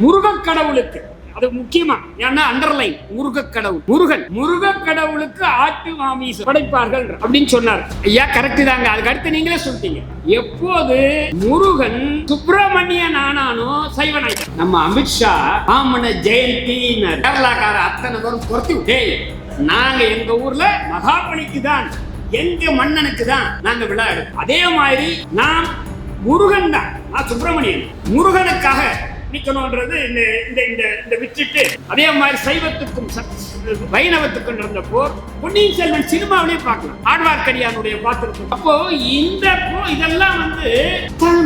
முருகக் கடவுளுக்கு அது முக்கியமா, ஏன்னா அண்டர்லைன் முருகக் கடவுள், முருகக் கடவுளுக்கு ஆட்டு மாமிசம் படைப்பார்கள் அப்படின்னு சொன்னார். ஐயா கரெக்ட் தாங்க. அதுக்கு அடுத்து நீங்களே சொல்லிட்டீங்க. எப்போது முருகன் சுப்பிரமணியன் ஆனானோ சைவன் ஆயிட்டான். நம்ம அமித்ஷா ஆமன ஜெயந்தி கேரளாக்கார அத்தனை பேரும் பொறுத்து விட்டே, நாங்க எங்க ஊர்ல மகாபலிக்கு தான், எங்க மன்னனுக்கு தான் நாங்க விழா எடுப்போம். அதே மாதிரி நான் முருகன் தான், நான் சுப்பிரமணியன், முருகனுக்காக நிக்கணும்ன்றது இந்த விட்டுட்டு, அதே மாதிரி சைவத்துக்கும் வைணவத்துக்கும் நடந்த போர் பொன்னியின் செல்வன் சினிமாவிலேயே பார்க்கலாம், ஆழ்வார்க்கடியானுடைய பாத்திரத்துக்கு. அப்போ இதெல்லாம்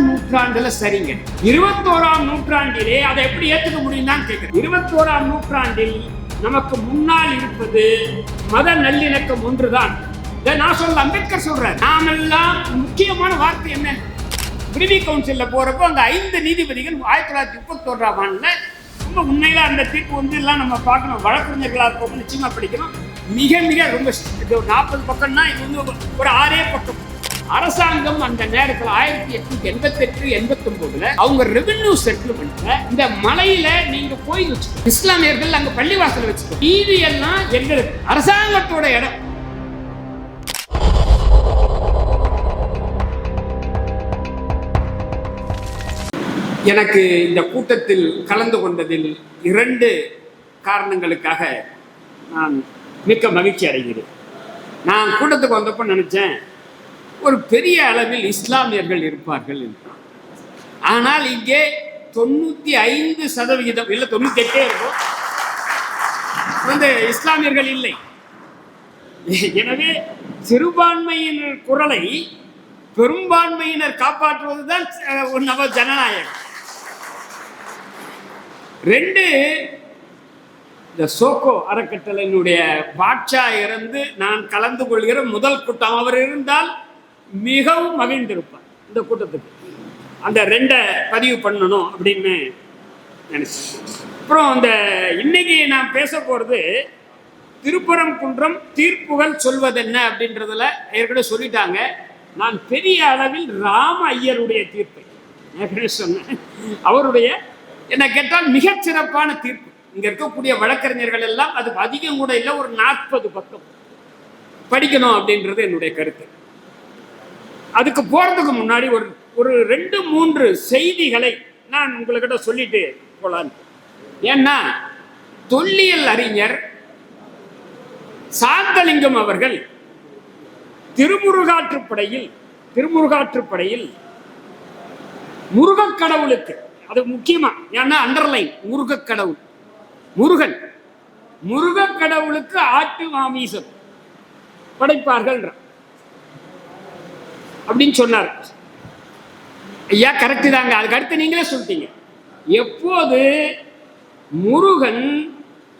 நூற்றாண்டுல சரிங்க. 21ஆம் நூற்றாண்டிலே அதை எப்படி ஏத்துக்க முடியும் தான் கேட்கிறேன். 21ஆம் நூற்றாண்டில் நமக்கு முன்னால் இருப்பது மத நல்லிணக்கம் ஒன்றுதான். நான் சொல்ல, அம்பேத்கர் சொல்றேன். நாமெல்லாம் முக்கியமான வார்த்தை என்ன, பிரிவி கவுன்சில்ல போறப்போ அந்த 5 நீதிபதிகள் 1931ஆம் ஆண்டுல ரொம்ப உண்மையில அந்த தீர்ப்பு எல்லாம் நம்ம பார்க்கணும். வழக்கறிஞர்களா இருப்போம், நிச்சயமா படிக்கணும். மிக மிக ரொம்ப 40 பக்கம்னா இது ஒரு 6 பக்கம். அரசாங்கம் அந்த நேரத்தில் 1888-89 அவங்க ரெவென்யூ செட்டில்மெண்ட்ல இந்த மலையில நீங்க போய் வச்சுக்கோ, இஸ்லாமியர்கள் அங்க பள்ளிவாசல வச்சுக்கோ, டிவி எல்லாம் எங்களுக்கு அரசாங்கத்தோட இடம். எனக்கு இந்த கூட்டத்தில் கலந்து கொண்டதில் 2 காரணங்களுக்காக நான் மிக்க மகிழ்ச்சி அடைகிறேன். நான் கூட்டத்துக்கு வந்தப்போ நினைச்சேன் ஒரு பெரிய அளவில் இஸ்லாமியர்கள் இருப்பார்கள் என்று. ஆனால் இங்கே 95% இல்லை 98 இருக்கும் இஸ்லாமியர்கள் இல்லை. எனவே சிறுபான்மையினர் குரலை பெரும்பான்மையினர் காப்பாற்றுவதுதான் ஒரு நவ ஜனநாயகம். 2, இந்த சோகோ அறக்கட்டளையினுடைய பாட்சா இருந்து நான் கலந்து கொள்கிற முதல் கூட்டம். அவர் இருந்தால் மிகவும் மகிழ்ந்திருப்பார் இந்த கூட்டத்துக்கு. அந்த 2 பதிவு பண்ணணும் அப்படின்னு நினைச்சேன். அப்புறம் இந்த இன்னைக்கு நான் பேச போறது திருப்பரங்குன்றம் தீர்ப்புகள் சொல்வதென்ன அப்படின்றதுல ஏற்கனவே சொல்லிட்டாங்க. நான் பெரிய அளவில் ராம ஐயருடைய தீர்ப்பை ஏற்கனவே சொன்னேன். அவருடைய என்ன கேட்டால் மிகச்சிறப்பான தீர்ப்பு. இங்க இருக்கக்கூடிய வழக்கறிஞர்கள் எல்லாம் அது அதிகம் கூட இல்லை, ஒரு 40 பக்கம் படிக்கணும் அப்படின்றது என்னுடைய கருத்து. அதுக்கு போறதுக்கு முன்னாடி ஒரு 2-3 செய்திகளை நான் உங்ககிட்ட சொல்லிட்டு போலான்னு. ஏன்னா தொல்லியல் அறிஞர் சாந்தலிங்கம் அவர்கள் திருமுருகாற்றுப்படையில் முருகக் கடவுளுக்கு அது முக்கியமா, ஏன்னா அண்டர்லைன் முருகக் கடவுள், முருகக் கடவுளுக்கு ஆட்டு மாமிசம் படைப்பார்கள் அப்படின்னு சொன்னார். ஐயா கரெக்ட் தாங்க. அதுக்கு அடுத்து நீங்களே சொல்லிட்டீங்க. எப்போது முருகன்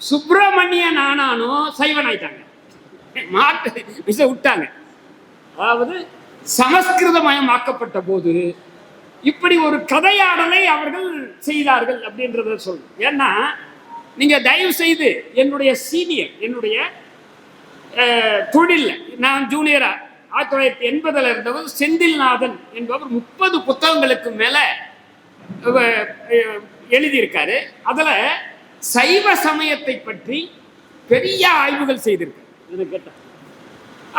சுப்பிரமணியன் ஆனானோ சைவன் ஆயிட்டாங்க, விட்டாங்க. அதாவது சமஸ்கிருதமயமாக்கப்பட்ட போது இப்படி ஒரு கதையாடலை அவர்கள் செய்தார்கள் அப்படின்றத சொல்லணும். ஏன்னா நீங்க தயவு செய்து என்னுடைய சீனியர், என்னுடைய தொழில் நான் ஜூனியரா 1980 இருந்தவர் செந்தில்நாதன் என்பவர் 30 புத்தகங்களுக்கு மேல எழுதியிருக்காரு. அதுல சைவ சமயத்தை பற்றி பெரிய ஆய்வுகள் செய்திருக்காரு கேட்ட.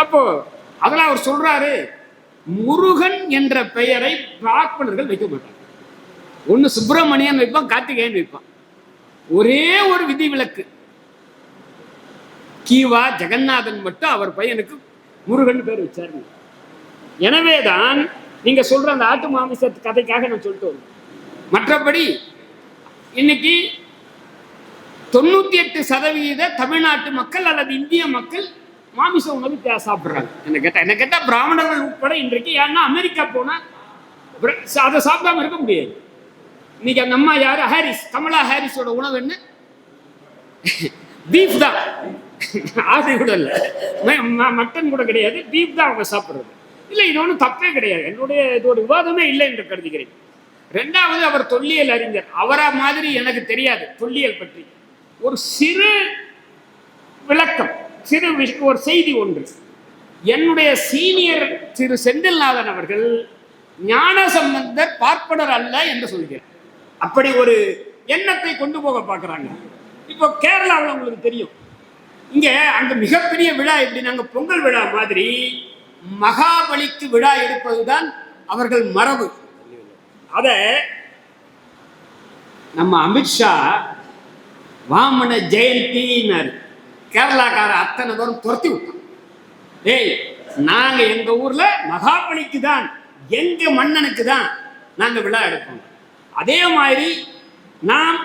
அப்போ அதுல அவர் சொல்றாரு, முருகன் என்ற பெயரை பிராமணர்கள் வைக்க மாட்டாங்க. ஒண்ணு சுப்பிரமணியன் வைப்பான், கார்த்திகேயன் வைப்பான். ஒரே ஒரு விதிவிலக்கு, கீவா ஜெகநாதன் மட்டும் அவர் பையனுக்கு முருகன் பேர் வச்சாரு. எனவேதான் நீங்க சொல்ற அந்த ஆட்டு மாமிசத்து கதைக்காக நான் சொல்லிட்டு வரேன். மற்றபடி இன்னைக்கு 98% தமிழ்நாட்டு மக்கள் அல்லது இந்திய மக்கள் மாமிச உணவு சாப்பிட்றாங்க. என்ன கேட்டா பிராமணர்கள் உட்பட இன்றைக்கு. ஏன்னா அமெரிக்கா போனா அதை சாப்பிடாம இருக்க முடியாது. இன்னைக்கு அந்த அம்மா யாரு, ஹாரிஸ், கமலா ஹாரிஸோட உணவு என்ன, பீஃப் தான். ஆடு கூட இல்லை, மட்டன் கூட கிடையாது, பீஃப் தான் அவங்க சாப்பிட்றது. இல்லை, இது ஒன்றும் தப்பே கிடையாது. என்னுடைய இது ஒரு விவாதமே இல்லை என்று கருதுகிறேன். 2வது, அவர் தொல்லியல் அறிஞர். அவரா மாதிரி எனக்கு தெரியாது தொல்லியல் பற்றி. ஒரு சிறு விளக்கம், ஒரு செய்தி ஒன்று. என்னுடைய சீனியர் திரு செந்தில்நாதன் அவர்கள் ஞானசம்பந்தர் பார்ப்பனர் அல்ல என்று சொல்கிறார். அப்படி ஒரு எண்ணத்தை கொண்டு போக பார்க்குறாங்க. இப்போ கேரளாவில் உங்களுக்கு தெரியும், இங்கே அங்கே மிகப்பெரிய விழா எப்படி, நாங்கள் பொங்கல் விழா மாதிரி மகாபலிக்கு விழா எடுப்பதுதான் அவர்கள் மரபு. அத நம்ம அமித்ஷா வாமன ஜெயந்தினார், கேரளாக்கார அத்தனை பேரும் துரத்தி விட்டோம். ஏய், நாங்க எங்க ஊர்ல மகாபலிக்கு தான், எங்க மன்னனுக்கு தான் நாங்க விழா எடுப்போம். அதே மாதிரி நான்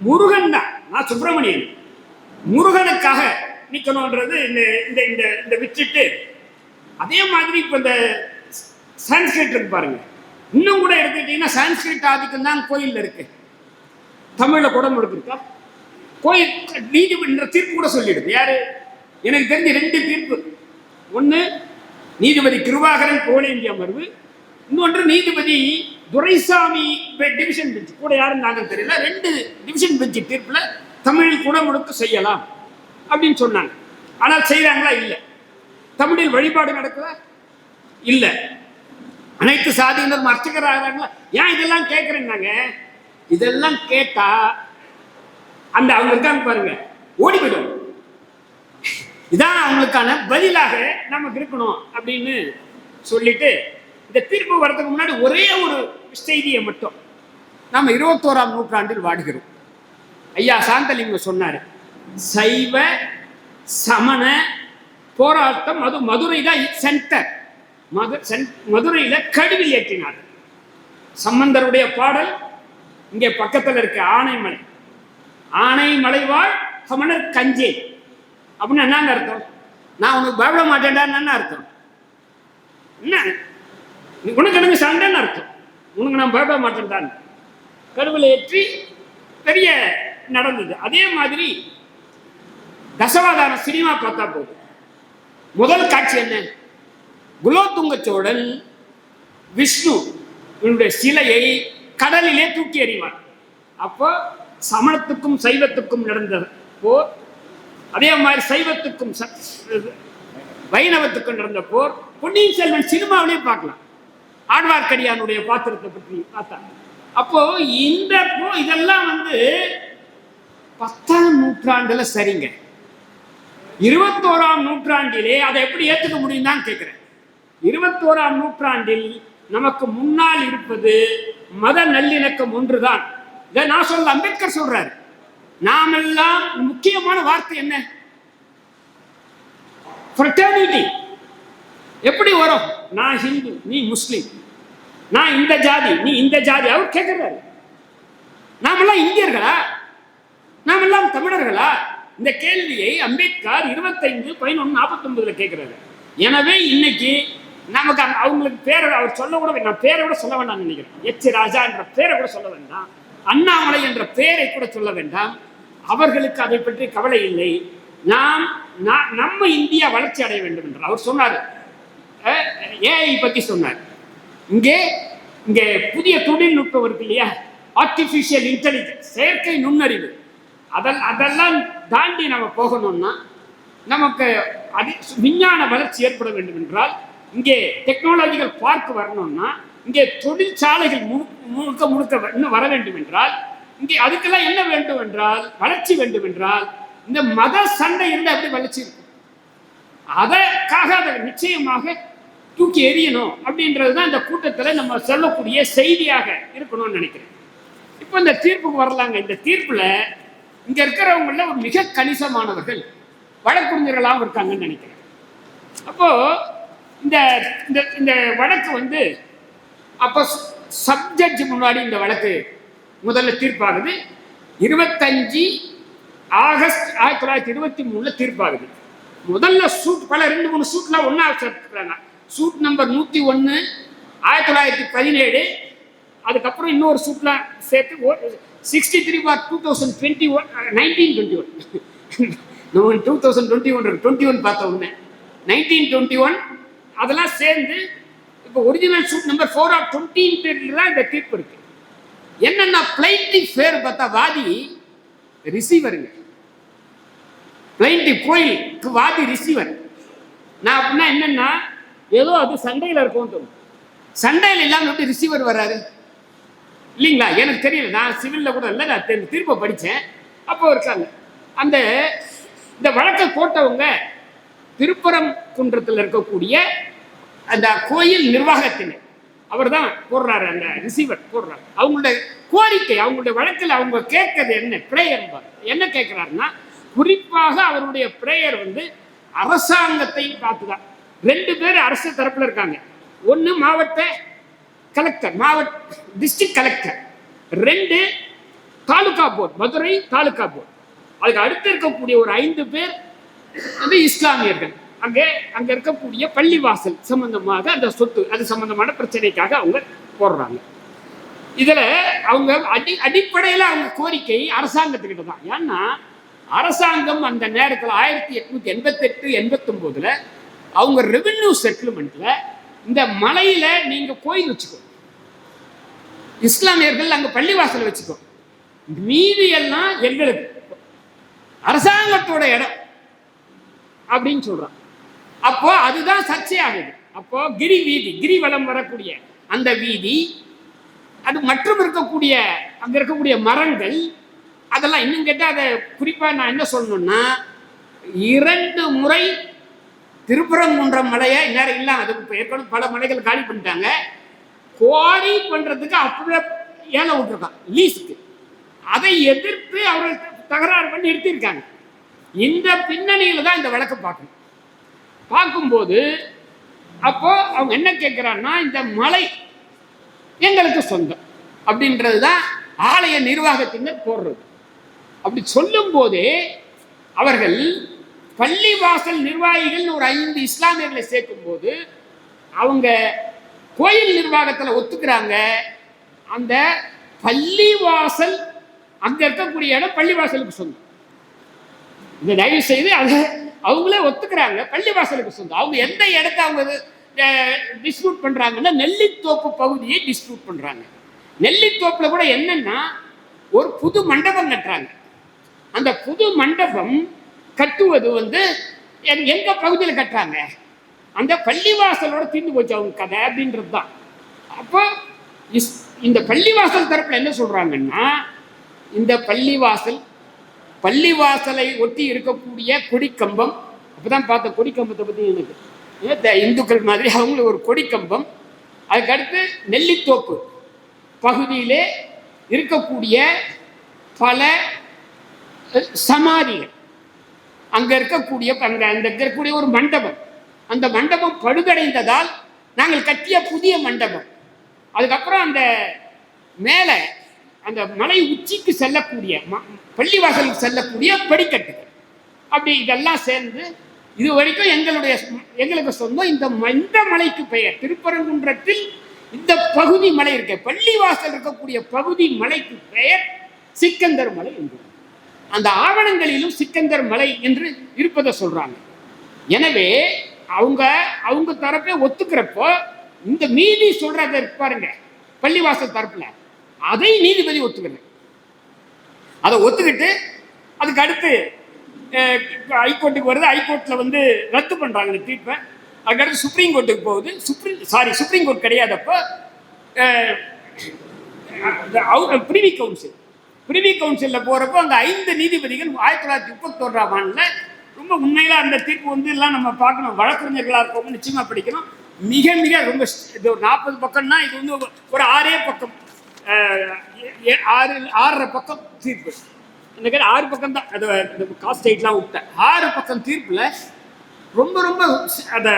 முருகன் தான், நான் சுப்பிரமணியன், முருகனுக்காக நிக்கணும்ன்றது இந்த இந்த விட்டுட்டு, அதே மாதிரி இப்ப இந்த சான்ஸ்கிரிட் இருக்கு பாருங்க, இன்னும் கூட எடுத்துக்கிட்டீங்கன்னா சான்ஸ்கிரிட் ஆதிக்கம் தான் கோயில்ல இருக்கு. தமிழ்ல குடமுழுக்கு இருக்கா? கோயில் நீதிபதி தீர்ப்பு கூட சொல்லிடுது. யாரு? எனக்கு தெரிஞ்ச 2 தீர்ப்பு. ஒன்று நீதிபதி கிருபாகரன் கோலேந்தி அமர்வு, இன்னொன்று நீதிபதி துரைசாமி டிவிஷன் பெஞ்ச், கூட யாரும் நாங்கள் தெரியல. 2 டிவிஷன் பெஞ்ச் தீர்ப்புல தமிழில் குடமுழுக்கு செய்யலாம் அப்படின்னு சொன்னாங்க. ஆனால் செய்யறாங்களா? இல்லை. தமிழில் வழிபாடு நடக்குதா? இல்லை. அனைத்து சாதியினரும் அர்ச்சகர் ஆகிறாங்களா? ஏன் இதெல்லாம் கேட்குறேன்னாங்க, இதெல்லாம் கேட்டா அந்த அவங்க இருக்காங்க பாருங்க, ஓடி போயிடும். இதான் அவங்களுக்கான பதிலாக நமக்கு இருக்கணும் அப்படின்னு சொல்லிட்டு, இந்த தீர்ப்பு வரதுக்கு முன்னாடி ஒரே ஒரு செய்தியை மட்டும், நாம 21ஆம் நூற்றாண்டில் வாடுகிறோம். ஐயா சாந்தலிங்கம் சொன்னாரு, சைவ சமண போராட்டம், அது மதுரை தான் சென்டர். மதுரையில கடுவில் ஏற்றினார். சம்பந்தருடைய பாடல் இங்கே பக்கத்தில் இருக்க ஆனைமலை, ஆனைமலை வாழ் சமணர் கஞ்சே அப்படின்னு என்னங்க அர்த்தம்? நான் உனக்கு பயப்பட மாட்டேன்டான்னு அர்த்தம். என்ன உனக்கு எனக்கு சண்டைன்னு அர்த்தம். உனக்கு நான் பயப்பட மாட்டேன்டான் கருவில் ஏற்றி பெரிய நடந்தது. அதே மாதிரி தசவாதாரம் சினிமா பார்த்தா போதும். முதல் காட்சி என்ன? குலோத்துங்க சோழன் விஷ்ணு சிலையை கடலிலே தூக்கி எறிவார். அப்போ சமணத்துக்கும் சைவத்துக்கும் நடந்த போர், அதே மாதிரி சைவத்துக்கும் வைணவத்துக்கும் நடந்த போர் பொன்னியின் செல்வன் சினிமாவிலே பார்க்கலாம். ஆழ்வார்க்கடியானுடைய பாத்திரத்தை பற்றி பார்த்தா, அப்போ இந்த இதெல்லாம் 10ஆம் நூற்றாண்டுல சரிங்க. 21ஆம் நூற்றாண்டிலே அதை எப்படி ஏற்றுக்க முடியும் தான் கேட்கிறேன். 21ஆம் நூற்றாண்டில் நமக்கு முன்னால் இருப்பது மத நல்லிணக்கம் ஒன்றுதான். இதை நான் சொல்ல, அம்பேத்கர் சொல்றாரு. நாமெல்லாம் முக்கியமான வார்த்தை என்ன? ஃப்ரெட்டர்னிட்டி. எப்படி வரும்? நான் ஹிந்து, நீ முஸ்லிம், நான் இந்த ஜாதி, நீ இந்த ஜாதி. அவர் கேட்கிறாரு, நாமெல்லாம் இந்தியர்களா, நாமெல்லாம் தமிழர்களா? இந்த கேள்வியை அம்பேத்கர் 25/11/49 கேட்கிறாரு. எனவே இன்னைக்கு நமக்கு அவங்களுக்கு பேரை அவர் சொல்ல கூட, நான் பேரை கூட சொல்ல வேண்டாம் நினைக்கிறேன். எச் ராஜா என்ற பேரை கூட சொல்ல வேண்டாம், அண்ணாமலை என்ற பெயரை கூட சொல்ல வேண்டாம். அவர்களுக்கு அதை பற்றி கவலை இல்லை. நம்ம இந்தியா வளர்ச்சி அடைய வேண்டும் என்று அவர் சொன்னார். ஏஐ பத்தி சொன்னார். இங்கே புதிய தொழில்நுட்பம் இருக்கு இல்லையா, ஆர்டிபிஷியல் இன்டெலிஜென்ஸ், செயற்கை நுண்ணறிவு, அதெல்லாம் தாண்டி நம்ம போகணும்னா, நமக்கு விஞ்ஞான வளர்ச்சி ஏற்பட வேண்டும் என்றால், இங்கே டெக்னாலஜிக்கல் பார்க் வரணும்னா, இங்கே தொழிற்சாலைகள் முழுக்க இன்னும் வர வேண்டும் என்றால், இங்கே அதுக்கெல்லாம் என்ன வேண்டும் என்றால், வளர்ச்சி வேண்டும் என்றால், இந்த மத சண்டை இருந்தால் எப்படி வளர்ச்சி இருக்கும்? அதற்காக அதை நிச்சயமாக தூக்கி எறியணும் அப்படின்றதுதான் இந்த கூட்டத்தில் நம்ம சொல்லக்கூடிய செய்தியாக இருக்கணும்னு நினைக்கிறேன். இப்போ இந்த தீர்ப்புக்கு வரலாங்க. இந்த தீர்ப்புல இங்க இருக்கிறவங்கள ஒரு மிக கணிசமானவர்கள் வழக்கறிஞர்களாகவும் இருக்காங்கன்னு நினைக்கிறேன். அப்போ இந்த இந்த வழக்கு அப்போ சப்ஜட்ஜ் முன்னாடி இந்த வழக்கு முதல்ல தீர்ப்பாகுது. 25 ஆகஸ்ட் 1923 தீர்ப்பாகுது. முதல்ல சூட் பல 2-3 சூட்லாம் ஒன்னா சேர்த்துக்கிறாங்க. சூட் நம்பர் 101 1917, அதுக்கப்புறம் இன்னொரு சூட்லாம் சேர்த்து 63/2021 1921 2021 பார்த்த உடனே 1921 அதெல்லாம் சேர்ந்து இப்போ ஒரிஜினல் சூட் நம்பர் 4/20 தான் இந்த தீர்ப்பு இருக்கு. என்னன்னா பிளைன்டிஃப் பேர் பார்த்தா வாதி ரிசீவருங்க. பிளைன்டிஃப் கோயிலுக்கு வாதி ரிசீவர். நான் அப்படின்னா என்னன்னா ஏதோ அது சண்டையில் இருக்கும் தோணும். சண்டையில் இல்லாமல் எப்படி ரிசீவர் வராரு? இல்லைங்களா? எனக்கு தெரியல, நான் சிவில்ல கூட இல்லை, நான் தீர்ப்பை படித்தேன். அப்போ இருக்காங்க அந்த இந்த வழக்கை போட்டவங்க திருப்பரங்குன்றத்தில் இருக்கக்கூடிய அந்த கோயில் நிர்வாகத்தினர். அவர் தான் போடுறாரு, அந்த ரிசீவர் போடுறாரு. அவங்களுடைய கோரிக்கை, அவங்களுடைய வழக்கில் அவங்க கேட்கறது என்ன? பிரேயர். என்ன கேட்கிறாருன்னா, குறிப்பாக அவருடைய பிரேயர் வந்து அரசாங்கத்தை பார்த்துதான். 2 பேர் அரசு தரப்புல இருக்காங்க. ஒன்னு மாவட்ட collector, district collector. 2 taluka board, Madurai taluka board. அதுக்கு அடுத்து இருக்கக்கூடிய ஒரு 5 பேர் வந்து இஸ்லாமியர்கள். அங்க இருக்கக்கூடிய பள்ளிவாசல் சம்பந்தமாக அந்த சொத்து, அது சம்பந்தமான பிரச்சனைக்காக அவங்க போடுறாங்க. இதுல அவங்க அடிப்படையில் அவங்க கோரிக்கை அரசாங்கத்துக்கிட்ட தான். ஏன்னா அரசாங்கம் அந்த நேரத்தில் 1888-89 அவங்க ரெவென்யூ செட்டில்மெண்ட்ல இந்த மலையில நீங்க கோயில் வச்சுக்கோ, இஸ்லாமியர்கள் அங்க பள்ளிவாசல் வச்சுக்கோ, மீதி எல்லாம் எங்களுக்கு அரசாங்கத்தோட இடம் அப்படின்னு சொல்றான். அப்போ அதுதான் சர்ச்சையாகுது. அப்போ கிரிவலம் வரக்கூடிய அந்த வீதி, அது மற்றும் இருக்கக்கூடிய அங்க இருக்கக்கூடிய மரங்கள், அதெல்லாம் இன்னும் கேட்டால் அதை குறிப்பா நான் என்ன சொல்லணும்னா, 2 முறை திருப்பரங்குன்றம் மலையை இந்நேரம் இல்லை, அதுக்கு ஏற்கனவே பல மலைகள் காலி பண்ணிட்டாங்க. குவாரி பண்றதுக்கு அப்படியே ஏலம் விட்டுருக்கான் லீஸுக்கு. அதை எதிர்த்து அவர்கள் தகராறு பண்ணி நிறுத்தியிருக்காங்க. இந்த பின்னணியில தான் இந்த வழக்கை பார்க்கும்போது அப்போ அவங்க என்ன கேட்கிறான்னா, இந்த மலை எங்களுக்கு சொந்தம் அப்படின்றதுதான் ஆலய நிர்வாகத்தினர் போடுறது. அப்படி சொல்லும் போதே அவர்கள் பள்ளிவாசல் நிர்வாகிகள் ஒரு 5 இஸ்லாமியர்களை சேர்க்கும் போது அவங்க கோயில் நிர்வாகத்தில் ஒத்துக்கிறாங்க. அந்த பள்ளிவாசல் அங்க இருக்கக்கூடிய இடம் பள்ளிவாசலுக்கு சொந்தம். இந்த தயவு செய்து அதை அவங்களே ஒத்துக்கிறாங்க, பள்ளிவாசலுக்கு சொந்தம். அவங்க எந்த இடத்த அவங்க டிஸ்பியூட் பண்றாங்கன்னா, நெல்லித்தோப்பு பகுதியை டிஸ்பியூட் பண்றாங்க. நெல்லித்தோப்புல கூட என்னன்னா, ஒரு புது மண்டபம் கட்டுறாங்க. அந்த புது மண்டபம் கட்டுவது வந்து எங்க பகுதியில் கட்டுறாங்க, அந்த பள்ளிவாசலோட தீர்ந்து போச்சு அவங்க கதை அப்படின்றது தான். அப்போ இந்த பள்ளிவாசல் தரப்புல என்ன சொல்றாங்கன்னா, இந்த பள்ளிவாசலை ஒட்டி இருக்கக்கூடிய கொடிக்கம்பம், அப்பதான் பார்த்த கொடிக்கம்பத்தை பத்தி எனக்கு இந்துக்கள் மாதிரி அவங்களுக்கு ஒரு கொடிக்கம்பம், அதுக்கடுத்து நெல்லித்தோப்பு பகுதியிலே இருக்கக்கூடிய பல சமாதிகள், அங்க இருக்கக்கூடிய ஒரு மண்டபம், அந்த மண்டபம் பழுதடைந்ததால் நாங்கள் கட்டிய புதிய மண்டபம், அதுக்கப்புறம் அந்த மேல அந்த மலை உச்சிக்கு செல்லக்கூடிய பள்ளிவாசலுக்கு செல்லக்கூடிய படிக்கட்டுகள், அப்படி இதெல்லாம் சேர்ந்து இது வரைக்கும் எங்களுக்கு சொந்தம். இந்த மலைக்கு பெயர் திருப்பரங்குன்றத்தில் இந்த பகுதி மலை இருக்க, பள்ளிவாசல் இருக்கக்கூடிய பகுதி மலைக்கு பெயர் சிக்கந்தர் மலை என்று அந்த ஆவணங்களிலும் சிக்கந்தர் மலை என்று இருப்பதை சொல்றாங்க. எனவே அவங்க தரப்பே ஒத்துக்கிறப்போ இந்த மீதி சொல்றத பாருங்க, பள்ளிவாசல் தரப்புல அதை நீதிபதி ஒத்துக்கிறது. அதை ஒத்துக்கிட்டு அதுக்கு அடுத்து ஹைகோர்ட்டுக்கு வருது. ஹைகோர்ட்ல வந்து ரத்து பண்றாங்க இந்த தீர்ப்பை. அதுக்கடுத்து சுப்ரீம் கோர்ட்டுக்கு போகுது. சுப்ரீம் கோர்ட் கிடையாதப்போ பிரிவி கவுன்சில் போறப்போ அந்த 5 நீதிபதிகள் 1931ஆம் ஆண்டுல ரொம்ப உண்மையில அந்த தீர்ப்பு வந்து எல்லாம் நம்ம பார்க்கணும், வழக்கறிஞர்களா இருக்கவங்க நிச்சயமா படிக்கணும். மிக மிக ரொம்ப இது ஒரு 40 பக்கம்னா இது வந்து ஒரு 6 பக்கம் 6.5 பக்கம் தீர்ப்பு. இந்த 6 பக்கம் தான், அது காஸ்ட் எல்லாம் விட்டேன். 6 பக்கம் தீர்ப்புல ரொம்ப ரொம்ப அதை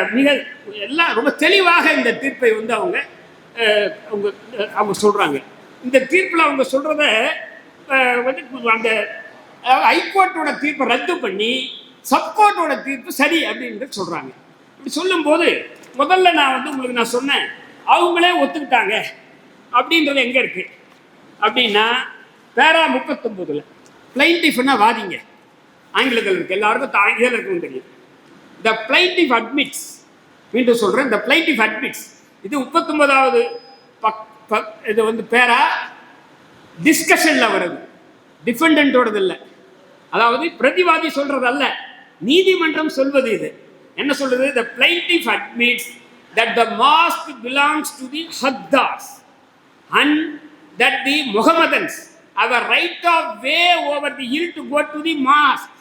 எல்லாம் ரொம்ப தெளிவாக இந்த தீர்ப்பை வந்து அவங்க சொல்றாங்க. இந்த தீர்ப்புல அவங்க சொல்றத வந்து அந்த ஹைகோர்ட்டோட தீர்ப்பை ரத்து பண்ணி சப்கோர்ட்டோட தீர்ப்பு சரி அப்படின்னு சொல்றாங்க. இப்படி சொல்லும் போது முதல்ல நான் வந்து உங்களுக்கு நான் சொன்னேன், அவங்களே ஒத்துக்கிட்டாங்க அப்படின்றது எங்க இருக்கு அப்படின்னா, பேரா 39 பிளைண்டிஃப்னா வாதிங்க, ஆங்கிலத்தில் இருக்கு, எல்லாருக்கும் ஆங்கிலம் இருக்குன்னு தெரியும். த பிளைண்டிஃப் அட்மிட்ஸ், மீண்டும் சொல்றேன், த பிளைண்டிஃப் அட்மிட்ஸ், இது 39வது இது வந்து பேரா டிஸ்கஷன்ல வருது, டிஃபெண்டன்டோடது இல்லை, அதாவது பிரதிவாதி சொல்றது அல்ல, நீதிமன்றம் சொல்வது. இது என்ன சொல்றது? The plaintiff admits that the mosque belongs to the Haddars and that the Mohammedans have a right of way over the hill to go to the mosque.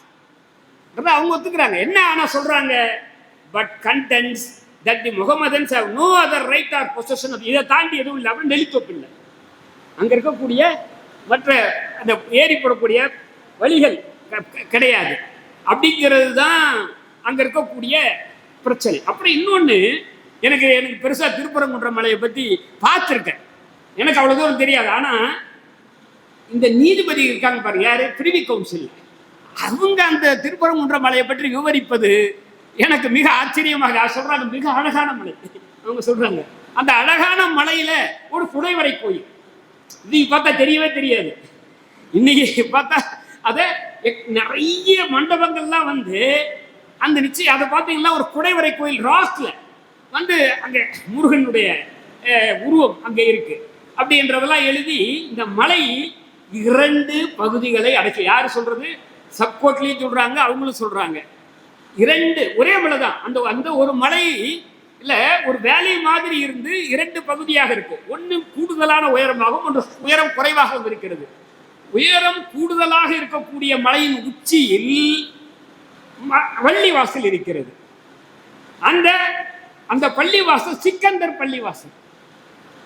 அவங்க ஒத்துக்கிறாங்க. என்ன ஆனா சொல்றாங்க, but contends that the Mohammedans have no other right or possession of, இதை தாண்டி எதுவும் இல்லை. அப்படி நெளித்தொப்பு இல்லை. அங்க இருக்கக்கூடிய மற்ற அந்த ஏறி போடக்கூடிய வழிகள் கிடையாது. அப்படிங்கிறது தான் அங்க இருக்கக்கூடிய பிரச்சனை. அப்புறம் இன்னொன்று, எனக்கு பெருசா திருப்பரங்குன்ற மலையை பற்றி பார்த்துருக்கேன். எனக்கு அவ்வளோ தூரம் தெரியாது. ஆனால் இந்த நீதிபதி இருக்காங்க பாருங்க, யாரு, பிரிவி கவுன்சில், அவங்க அந்த திருப்பரங்குன்ற மலையை பற்றி விவரிப்பது எனக்கு மிக ஆச்சரியமாக சொல்றாங்க. மிக அழகான மலை. அவங்க சொல்றாங்க, அந்த அழகான மலையில ஒரு குடைவரை கோயில். இது பார்த்தா தெரியவே தெரியாது. இன்னைக்கு பார்த்தா அத நிறைய மண்டபங்கள்லாம் வந்து அந்த நிச்சயம் அதை பார்த்தீங்கன்னா ஒரு குடைவரை கோயில் ராக்ல வந்து அங்கே முருகனுடைய உருவம் அங்கே இருக்கு அப்படின்றதெல்லாம் எழுதி இந்த மலை 2 பகுதிகளை அடைக்க. யாரு சொல்றது? சப்கோட்லயும் சொல்றாங்க, அவங்களும் சொல்றாங்க. 2 ஒரே மலை தான். அந்த ஒரு மலை இல்ல ஒரு வேலை மாதிரி இருந்து 2 பகுதியாக இருக்கு. ஒன்று கூடுதலான உயரமாகவும் ஒன்று உயரம் குறைவாகவும் இருக்கிறது. உயரம் கூடுதலாக இருக்கக்கூடிய மலையின் உச்சியில் பள்ளிவாசல் இருக்கிறது. அந்த அந்த பள்ளிவாசல் சிக்கந்தர் பள்ளிவாசல்.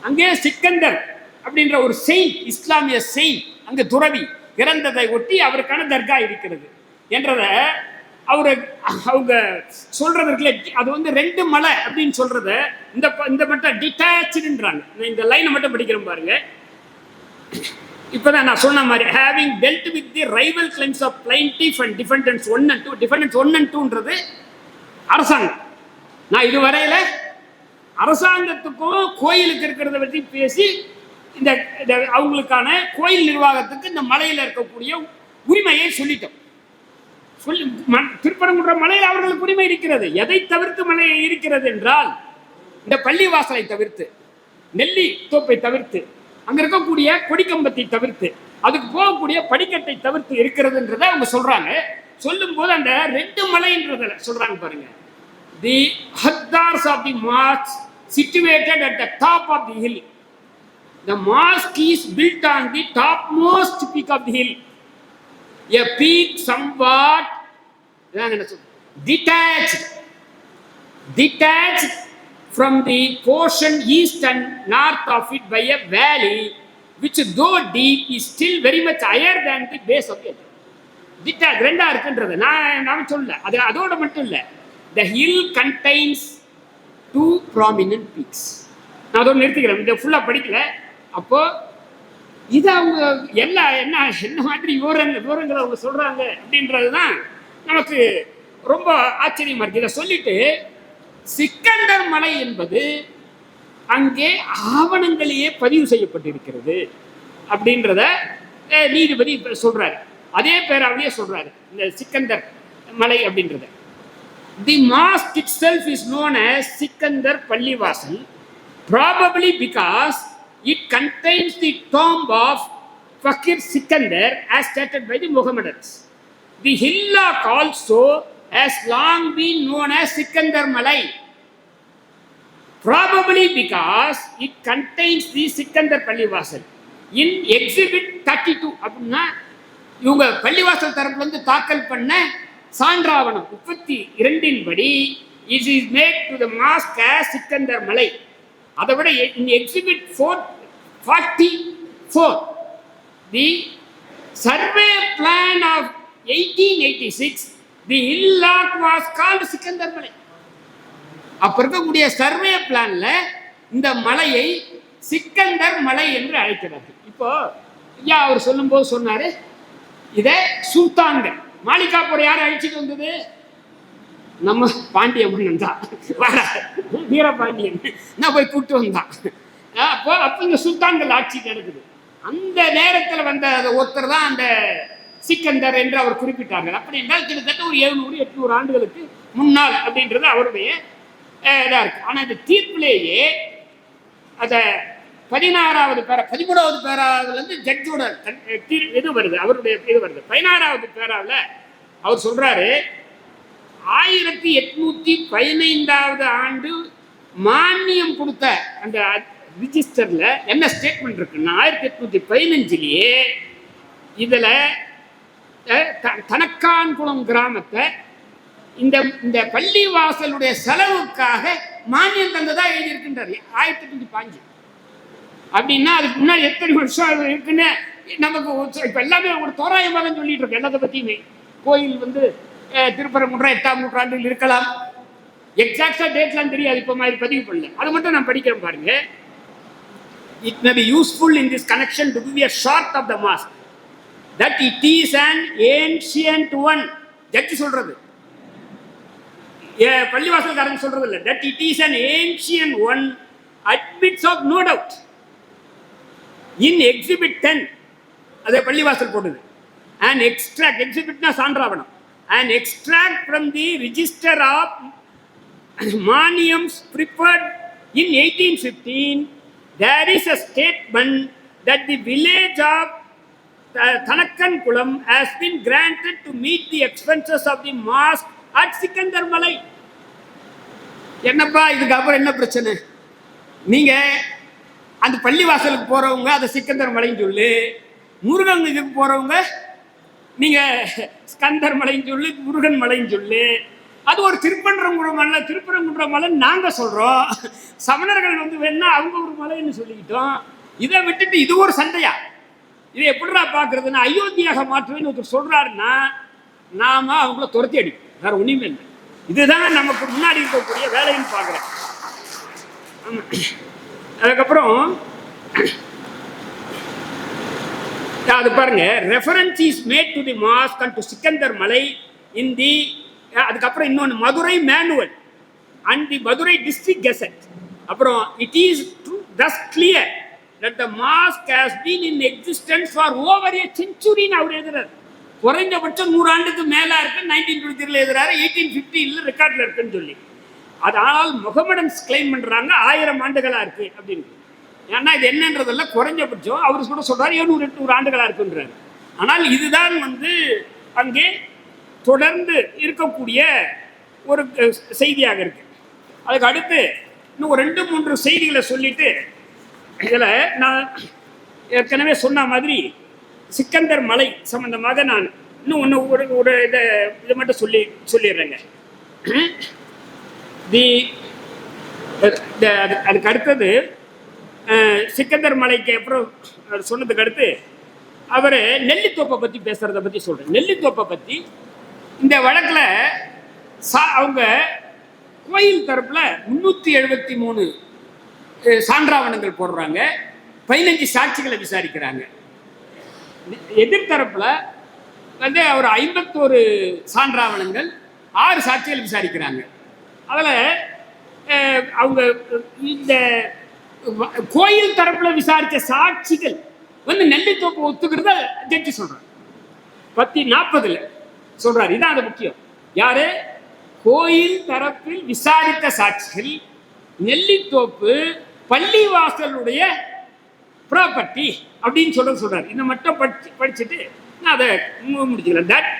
அங்கே சிக்கந்தர் அப்படின்ற ஒரு செயின்ட், இஸ்லாமிய செயின்ட், அங்கு துறவி இறந்ததை ஒட்டி அவருக்கான தர்கா இருக்கிறது என்றத அவங்க சொல்றதுக்குள்ள அது வந்து 2 மலை அப்படின்னு சொல்றத இந்த மட்டும் டிட்டாச்சுன்றாங்க. இந்த லைனை மட்டும் படிக்கிறோம் பாருங்க. இப்பதான் நான் சொன்ன மாதிரி having dealt with the rival claims of plaintiff and defendants 1 and 2. defendants 1 and 2ன்றது அரசாங்கம். நான் இதுவரையில அரசாங்கத்துக்கும் கோயிலுக்கு இருக்கிறத பற்றி பேசி இந்த அவங்களுக்கான கோயில் நிர்வாகத்துக்கு இந்த மலையில இருக்கக்கூடிய உரிமையை சொல்லிட்டோம். திருப்பரங்குன்ற மலையில் அவர்களுக்கு உரிமை இருக்கிறது. எதை தவிர்த்து மலை இருக்கிறது என்றால், இந்த பள்ளிவாசலை தவிர்த்து, நெல்லி தோப்பை தவிர்த்து, அங்க இருக்கக்கூடிய கொடிக்கம்பத்தை தவிர்த்து, அதுக்கு போகக்கூடிய படிக்கட்டை தவிர்த்து இருக்கிறதுன்றத அவங்க சொல்றாங்க. சொல்லும் போது அந்த 2 மலைன்றத சொல்றாங்க பாருங்க. தி ஹத்தார்ஸ் of the mosque situated at the top of the hill. The mosque is built on the topmost peak of the hill. A peak somewhat detached from the portion east and north of it by a valley which though deep is still very much higher than the base of it. Detached ரெண்டா இருக்குன்றது நான் சொல்ல. அதோட மட்டும் இல்ல, the hill contains 2 prominent peaks. நான் அதோட நிறுத்திக்கிறேன், இதை ஃபுல்லா படிக்கல. அப்போ இது அவங்க என்ன மாதிரி விவரங்களை அவங்க சொல்றாங்க அப்படின்றதுதான் நமக்கு ரொம்ப ஆச்சரியமா இருக்கு. இதை சொல்லிட்டு சிக்கந்தர் மலை என்பது அங்கே ஆவணங்களையே பதிவு செய்யப்பட்டிருக்கிறது அப்படின்றத நீதிபதி சொல்றாரு. அதே பேராவிலேயே சொல்றாரு இந்த சிக்கந்தர் மலை அப்படின்றத. The mosque itself is known as Sikandar Pallivasal, probably because it contains the tomb of Fakir Sikandar as stated by the Mohammedans. The hillock also has long been known as Sikandar Malai, probably because it contains the Sikandar Pallivasal. In Exhibit 32 அப்படின்னா இவங்க பள்ளிவாசல் தரப்புல இருந்து தாக்கல் பண்ண சான்றாவணம் 32 படி it is made to the mosque as Sikandar மலை. அதை விட in Exhibit 44 the survey plan of 1886 the hillock was called Sikandar மலை. அப்ப இருக்கக்கூடிய சர்வே பிளான்ல இந்த மலையை சிக்கந்தர் மலை என்று அழைக்கிறார்கள். இப்போ ஐயா அவர் சொல்லும் போது சொன்னாரு, இதை சுல்தான்கள் மாளிகாப்பூர் யாரை அழிச்சிட்டு வந்தது? நம்ம பாண்டிய மன்னன் தான், வீரபாண்டியன் நான் போய் கூப்பிட்டு வந்தான். அப்போ இந்த சுல்தான்கள் ஆட்சி நடக்குது. அந்த நேரத்தில் வந்த ஒருத்தர் தான் அந்த சிக்கந்தர் என்று அவர் குறிப்பிட்டார்கள். அப்படி என்றால் கிட்டத்தட்ட ஒரு 700-800 ஆண்டுகளுக்கு முன்னால் அப்படின்றது அவருடைய இதாக இருக்கு. ஆனால் இந்த தீர்ப்பிலேயே அதை 13வது பேராவிலிருந்து ஜட்ஜோட இது வருது, அவருடைய இது வருது. 16வது பேராவில் அவர் சொல்றாரு, 1815 ஆண்டு மானியம் கொடுத்த அந்த ரிஜிஸ்டர்ல என்ன ஸ்டேட்மெண்ட் இருக்குன்னா 1815 இதுல தனக்கான்குளம் கிராமத்தை இந்த இந்த பள்ளிவாசலுடைய செலவுக்காக மானியம் தந்ததா எழுதியிருக்கின்றார் 1805. அப்படின்னா அதுக்கு முன்னாடி எத்தனை வருஷம் இருக்குன்னு நமக்கு இப்ப எல்லாமே ஒரு தோராயமாக தான் சொல்லிட்டு இருக்கு. எல்லாத்தை பத்தியுமே கோயில் வந்து திருப்பரங்குன்றம் 8ஆம் நூற்றாண்டில் இருக்கலாம். எக்ஸாக்டா டேட்லாம் தெரியாது, இப்ப மாதிரி பதிவு பண்ணல. அதை மட்டும் நான் படிக்கிறேன் பாருங்க. It may be useful in this connection to give a short of the mosque that it is an ancient one. ஜட்ஜி சொல்றது, பள்ளிவாசல்காரங்க சொல்றது இல்ல. That it is an ancient one admits of no doubt. In exhibit 10 அதை பள்ளிவாசல் போடுது. An extract, exhibitனா சான்றாவணம், an extract from the register of Maniums prepared in 1815, there is a statement that the village of Thanakkankulam has been granted to meet the expenses of the mosque at Sikandar Malai. என்னப்பா இதுக்கு அப்புறம் என்ன பிரச்சனை? நீங்க அந்த பள்ளிவாசலுக்கு போறவங்க அதை சிக்கந்தர் மலைன்னு சொல்லு, முருகன் இதுக்கு போறவங்க நீங்க ஸ்கந்தர் மலைன்னு சொல்லு, முருகன் மலைன்னு சொல்லு. அது ஒரு திருப்பரங்குன்ற மலை நாங்க சொல்றோம். சமணர்கள் வந்து வேணா அவங்க ஒரு மலைன்னு சொல்லிக்கிட்டோம். இதை விட்டுட்டு இது ஒரு சண்டையா? இதை எப்படிடா பாக்குறதுன்னா, அயோத்தியாக மாற்றுவேன்னு ஒருத்தர் சொல்றாருன்னா நாம அவங்கள துரத்தி அடிக்கும், வேற ஒண்ணுமே இல்லை. இதுதான் நமக்கு முன்னாடி இருக்கக்கூடிய வேலைன்னு பாக்குறேன். அதுக்கப்புறம் அது பாருங்க, reference is made to the mosque and to Sikandar மலை இன் தி, அதுக்கப்புறம் இன்னொன்று Madurai manual and the Madurai district gazette. அப்புறம் it is thus clear that the mosque has been in existence for over a century ன்னு அவர் எழுதுறாரு. குறைந்தபட்சம் 100 ஆண்டுக்கு மேல இருக்கு. 1923 எழுதுறாரு, 1850 ரெக்கார்ட்ல இருக்குன்னு சொல்லி. அதனால் முகமடன்ஸ் கிளைம் பண்றாங்க 1000 ஆண்டுகளா இருக்கு அப்படின்னு. ஏன்னா இது என்னன்றதெல்லாம் குறைஞ்சபட்சம் அவரு கூட சொல்றாரு 700-800 ஆண்டுகளா இருக்குன்றாரு. ஆனால் இதுதான் வந்து அங்கே தொடர்ந்து இருக்கக்கூடிய ஒரு செய்தியாக இருக்கு. அதுக்கு அடுத்து இன்னும் 2-3 செய்திகளை சொல்லிட்டு, இதில் நான் ஏற்கனவே சொன்ன மாதிரி சிக்கந்தர் மலை சம்பந்தமாக நான் இன்னும் ஒன்று ஒரு இதை மட்டும் சொல்லிடுறேங்க. அதுக்கு அடுத்தது சிக்கந்தர் மலைக்கு அப்புறம் சொன்னதுக்கு அடுத்து அவர் நெல்லித்தோப்பை பற்றி பேசுறதை பற்றி சொல்கிறேன். நெல்லித்தோப்பை பற்றி இந்த வழக்கில் அவங்க கோயில் தரப்பில் 373 சான்றாவணங்கள் போடுறாங்க, 15 சாட்சிகளை விசாரிக்கிறாங்க. எதிர்த்தரப்புல வந்து ஒரு 51 சான்றாவணங்கள், 6 சாட்சிகள் விசாரிக்கிறாங்க. அதில் அவங்க இந்த கோயில் தரப்புல விசாரித்த சாட்சிகள் வந்து நெல்லித்தோப்பு ஒத்துக்கிறத ஜட்ஜி சொல்றாரு. 1040 சொல்றாரு. இதான் அது முக்கியம். யாரு? கோயில் தரப்பில் விசாரித்த சாட்சிகள் நெல்லித்தோப்பு பள்ளிவாசலுடைய ப்ராப்பர்ட்டி அப்படின்னு சொல்றாரு. இதை மட்டும் படிச்சுட்டு நான் அதை முடிச்சுக்கிறேன். That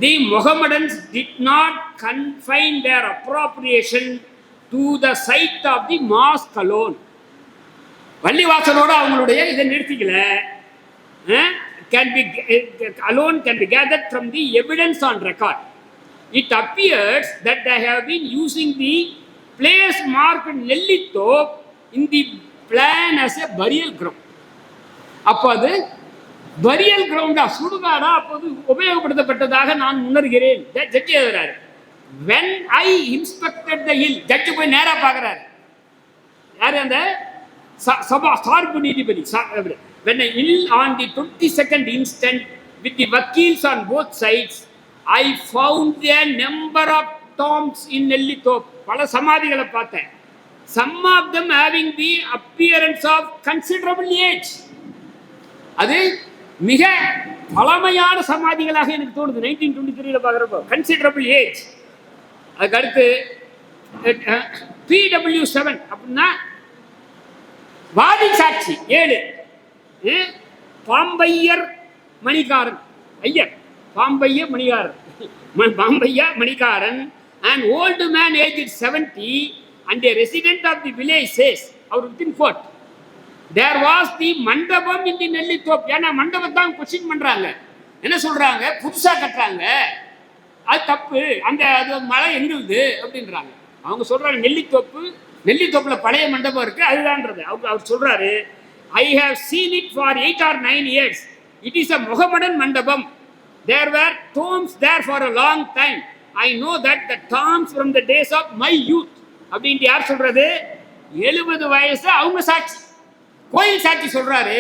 the Mohammedans did not confine their appropriation to the site of the mosque alone. பள்ளிவாசலோட அவங்களுடைய இதை நிறுத்திக்கல. Alone can be gathered from the evidence on record. It appears that they have been using the place marked Nellithop in the plan as a burial ground. அப்போது பரியல் கிரவுண்டா, சுடுகாடா அப்போது உபயோகப்படுத்தப்பட்டதாக நான் உணர்கிறேன். ஜட்ஜி எழுதுறாரு. When I inspected the hill, ஜட்ஜி போய் நேரா பார்க்கிறாரு. யாரு? அந்த சார்பு நீதிபதி. When I hill on the 22nd instant with the vakils on both sides, I found a number of tombs in Nellithop. பல சமாதிகளை பார்த்தேன். Some of them having the appearance of considerable age. அது மிக பழமையான சமாதிகளாக எனக்கு தோணுது 1923 பார்க்குறப்போ. Considerable age. அதுக்கு அடுத்து PW7 அப்படின்னா வாதி சாட்சி 7. பாம்பையர் மணிகாரன், Iyer பாம்பைய மணிகாரன், பாம்பையா மணிகாரன், an old man aged 70 and a resident of the village says, அவர் within court there was the mandapam in தி நெல்லித்தோப். ஏன்னா மண்டபத்தான் கொஸ்டின் பண்றாங்க. என்ன சொல்றாங்க? புதுசா கட்டுறாங்க, அது தப்பு, அந்த அது மலை எங்குது அப்படின்றாங்க. அவங்க சொல்றாங்க நெல்லித்தோப்புல பழைய மண்டபம் இருக்கு, அதுதான்றது. அவர் சொல்றாரு, I have seen it for 8 or 9 years. It is a Mohammedan mandapam. There where tombs there for a long time. I know that the tombs from the days of my youth. அப்படின்ட்டு யார் சொல்றது? 70 வயசு அவங்க சாட்சி, கோயில் சாட்சி சொல்றாரு.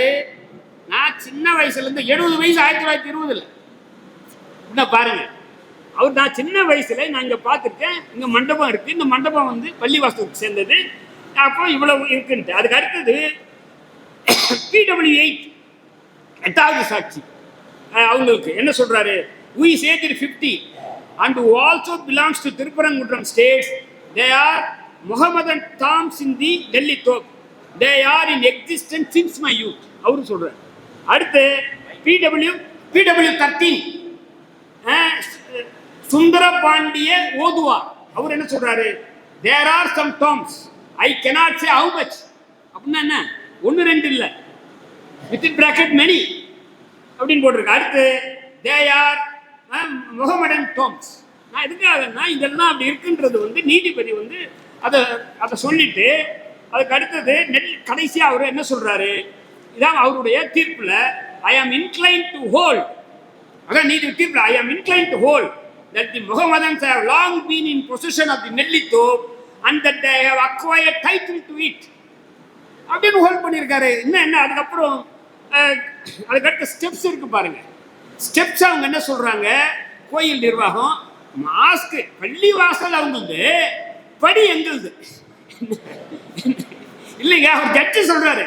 நான் சின்ன வயசுல இருந்து 70 வயசு 1920 என்ன பாருங்க. அவர் நான் சின்ன வயசுல நான் இங்க பார்த்துருக்கேன், இங்க மண்டபம் இருக்கு, இந்த மண்டபம் வந்து பள்ளிவாசலுக்கு சேர்ந்தது, அப்போ இவ்வளவு இருக்குன்ட்டு. அதுக்கு அடுத்தது PW8 8வது சாட்சி அவங்களுக்கு என்ன சொல்றாரு? who is aged 50 and who also belongs to Tirupparankuன்றம் states they are Mohammedan tombs in the Delhi Top. They are in existence since my youth. அவரு சொல்றாரு. அடுத்து PW13 சுந்தர பாண்டிய ஓதுவா, அவர் என்ன சொல்றாரு? there are some tombs, I cannot say how much. அப்படின்னா என்ன? 1 2 இல்ல, within bracket many அப்படின்னு போட்டிருக்கு. அடுத்து they are முகமடன் tombs. நான் எதுக்காகன்னா இதெல்லாம் அப்படி இருக்குன்றது வந்து நீதிபதி வந்து அதை சொல்லிட்டு அதுக்கு அடுத்தது கடைசியா அவர் என்ன சொல்றாரு? இதான் அவருடைய தீர்ப்புல, I am inclined to hold, அதான் நீதி தீர்ப்புல, I am inclined to hold that the Mohammedans have long been in possession of the Nellitop and that they have acquired title to it அப்படின்னு ஹோல்ட் பண்ணியிருக்காரு. என்ன அதுக்கப்புறம் அதுக்கடுத்த ஸ்டெப்ஸ் இருக்கு பாருங்க. Steps அவங்க என்ன சொல்றாங்க? கோயில் நிர்வாகம், மாஸ்க் பள்ளி வாசல் அவங்களுக்கு, படி எங்களுது இல்லைங்க. அவர் ஜட்ஜி சொல்றாரு,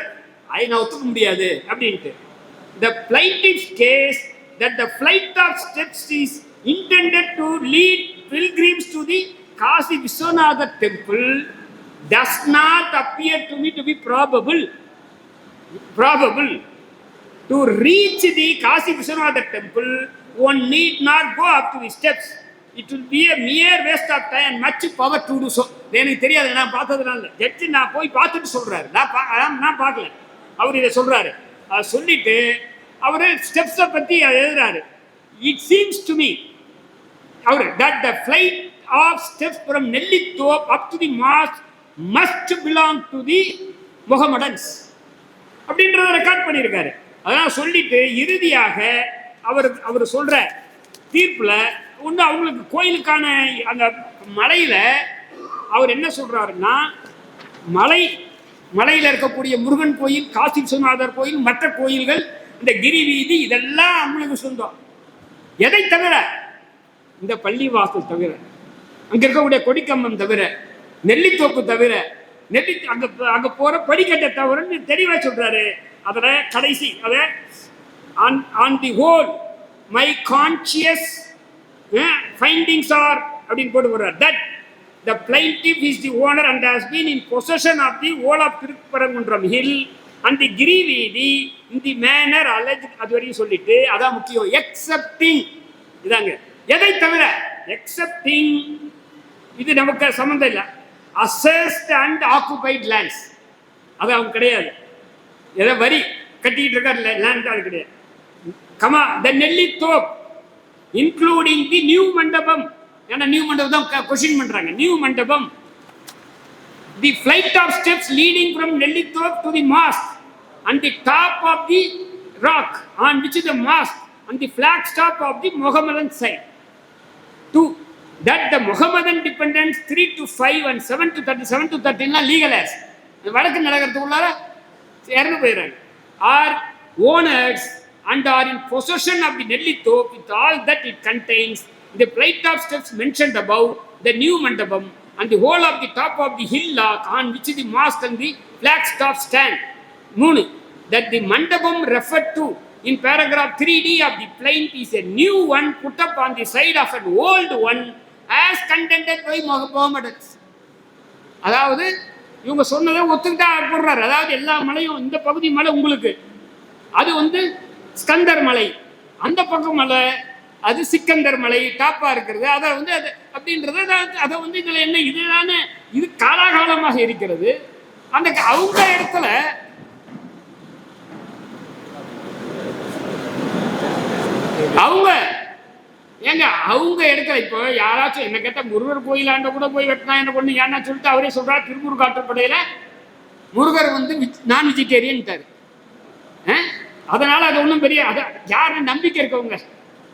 நான் ஒத்துக்க முடியாது அப்படின்ட்டு. The plaintiff's case that the flight of steps is intended to lead pilgrims to the Kasi Vishwanatha temple does not appear to me to be probable. To reach the Kasi Vishwanatha temple, one need not go up to the steps. It will be a mere waste of time and much power to do so. எனக்கு தெரியாது, நான் பார்த்ததுனால. ஜட்ஜி நான் போய் பார்த்துட்டு சொல்றாரு, நான் பார்க்கல, அவர் இதை சொல்றாரு. சொல்லிட்டு அவரு ஸ்டெப்ஸை பத்தி எழுதுறாரு. It seems to me that the flight of steps from Nellitop up to the mosque must belong to the Mohammedans அப்படின்றத ரெக்கார்ட் பண்ணியிருக்காரு. அதான் சொல்லிட்டு இறுதியாக அவர் சொல்ற தீர்ப்புல ஒன்று அவங்களுக்கு கோயிலுக்கான அந்த மலையில அவர் என்ன சொல்றாருன்னா, மலையில இருக்கக்கூடிய முருகன் கோயில், காசி விஸ்வநாதர் கோயில், மற்ற கோயில்கள், இந்த கிரி வீதி, இதெல்லாம் அவங்களுக்கு சொந்தம். எதை தவிர? இந்த பள்ளி வாசல் தவிர, அங்க இருக்கக்கூடிய கொடிக்கம்பம் தவிர, நெல்லித்தோப்பு தவிர, அங்க போற படிக்கட்டை தவிரன்னு தெளிவா சொல்றாரு. அதுல கடைசி on the whole my conscious findings are அப்படின்னு போட்டு போடுறார். that the plaintiff is the owner and has been in possession of the whole of Tirupparankuன்றம் hill and the Giriveedi in the manner alleged. அது வரையும் சொல்லிட்டு அதான் முக்கியம். excepting இதாங்க, எதை தவிர? excepting இது நமக்கு சம்பந்தம் இல்லை. assessed and occupied lands அது அவங்க கிடையாது. எதை வரி கட்டிட்டு இருக்காரு லேண்ட் அது கிடையாது. Comma the Nellitop including the new mandapam. ஏன்னா நியூ மண்டபம் தான் கொஸ்டின் பண்றாங்க. நியூ மண்டபம், the flight of steps leading from Nellitop to the mosque and the top of the rock on which is the mosque and the flagstaff of the Mohammedan side. 2. That the Mohammedan dependents 3 to 5 and 7 to 37 to 13 legal as வடக்கு நடக்கிறதுக்குள்ளார இறந்து போயிடுறாங்க, are owners and are in possession of the Nellitop with all that it contains, the flight of steps mentioned above, the new mandapam and the whole of the top of the hill on which the mosque and the flagstaff stand. 3. That the mandapam referred to in paragraph 3D of the plaint is a new one put up on the side of an old one as contended by Mohammedans. அதாவது இவங்க சொன்னதை ஒத்துக்கிட்டா போடுறாரு. அதாவது எல்லா மலையும், இந்த பகுதி மலை உங்களுக்கு, அது வந்து ஸ்கந்தர் மலை, அந்த பக்கம் மலை அது சிக்கந்தர் மலை டாப்பா இருக்கிறது, அதை வந்து அது அப்படின்றது அதை வந்து இதுல என்ன இதுதானே, இது காலாகாலமாக இருக்கிறது. அந்த அவங்க இடத்துல அவங்க ஏங்க அவங்க எடுக்கிற இப்போ யாராச்சும் என்ன கேட்டால் முருகர் கோயிலாண்ட கூட போய் வெட்டினா என்ன பண்ணு ஏன்னா சொல்லிட்டு அவரே சொல்றாரு திருமுருக காட்டுப்படையில முருகர் வந்து நான் வெஜிடேரியன்ட்டாரு. அதனால அது ஒன்றும் பெரிய அதை யாருன்னு நம்பிக்கை இருக்கவங்க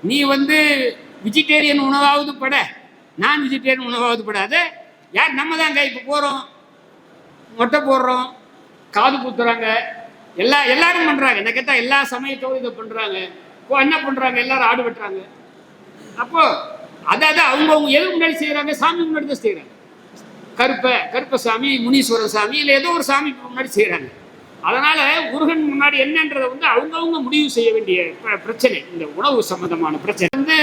நீ வந்து வெஜிடேரியன் உணவாவது பட நான் வெஜிடேரியன் உணவாவது படாத யார் நம்ம தாங்க இப்போ போகிறோம் மொட்டை போடுறோம் காது குத்துறாங்க எல்லாரும் பண்ணுறாங்க. என்ன கேட்டால் எல்லா சமயத்தோடு இதை பண்ணுறாங்க. இப்போ என்ன பண்ணுறாங்க எல்லாரும் ஆடு வெட்டுறாங்க. அப்போ அதாவது அவங்க எது முன்னாடி செய்கிறாங்க சாமி முன்னாடி தான் செய்கிறாங்க. கருப்பசாமி முனீஸ்வரன் சாமி இல்லை ஏதோ ஒரு சாமி முன்னாடி செய்கிறாங்க. அதனால முருகன் முன்னாடி என்னன்றதை வந்து அவங்கவுங்க முடிவு செய்ய வேண்டிய பிரச்சனை. இந்த உணவு சம்பந்தமான பிரச்சனை வந்து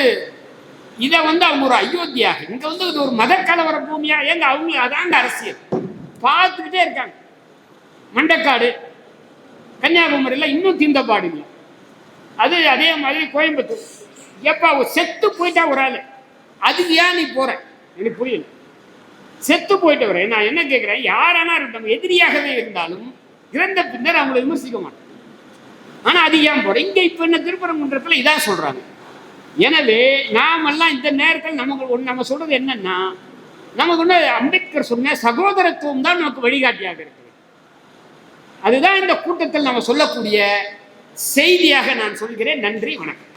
இதை வந்து அவங்க ஒரு அயோத்தியாக இங்க வந்து இது ஒரு மத கலவர பூமியா ஏங்க அவங்க அதாங்க அரசியல் பார்த்துக்கிட்டே இருக்காங்க. மண்டக்காடு கன்னியாகுமரியில் இன்னும் தீர்ந்தபாடு இல்லை. அது அதே மாதிரி கோயம்புத்தூர் எப்பா செத்து போயிட்டா ஒரு ஆள் அதுக்கு ஏன் நீ போற எனக்கு புரியல. செத்து போயிட்டு வர நான் என்ன கேட்கிறேன் யாரானா நம்ம எதிரியாகவே இருந்தாலும் இறந்த பின்னர் அவங்களை விமர்சிக்க மாட்டோம். ஆனா அது ஏன் போற இங்க இப்ப என்ன திருப்பரங்குன்றத்துல இதான் சொல்றாங்க. எனவே நாமெல்லாம் இந்த நேரத்தில் நம்ம சொல்றது என்னன்னா நமக்கு ஒன்று அம்பேத்கர் சொன்ன சகோதரத்துவம் தான் நமக்கு வழிகாட்டியாக இருக்கு. அதுதான் இந்த கூட்டத்தில் நம்ம சொல்லக்கூடிய செய்தியாக நான் சொல்கிறேன். நன்றி, வணக்கம்.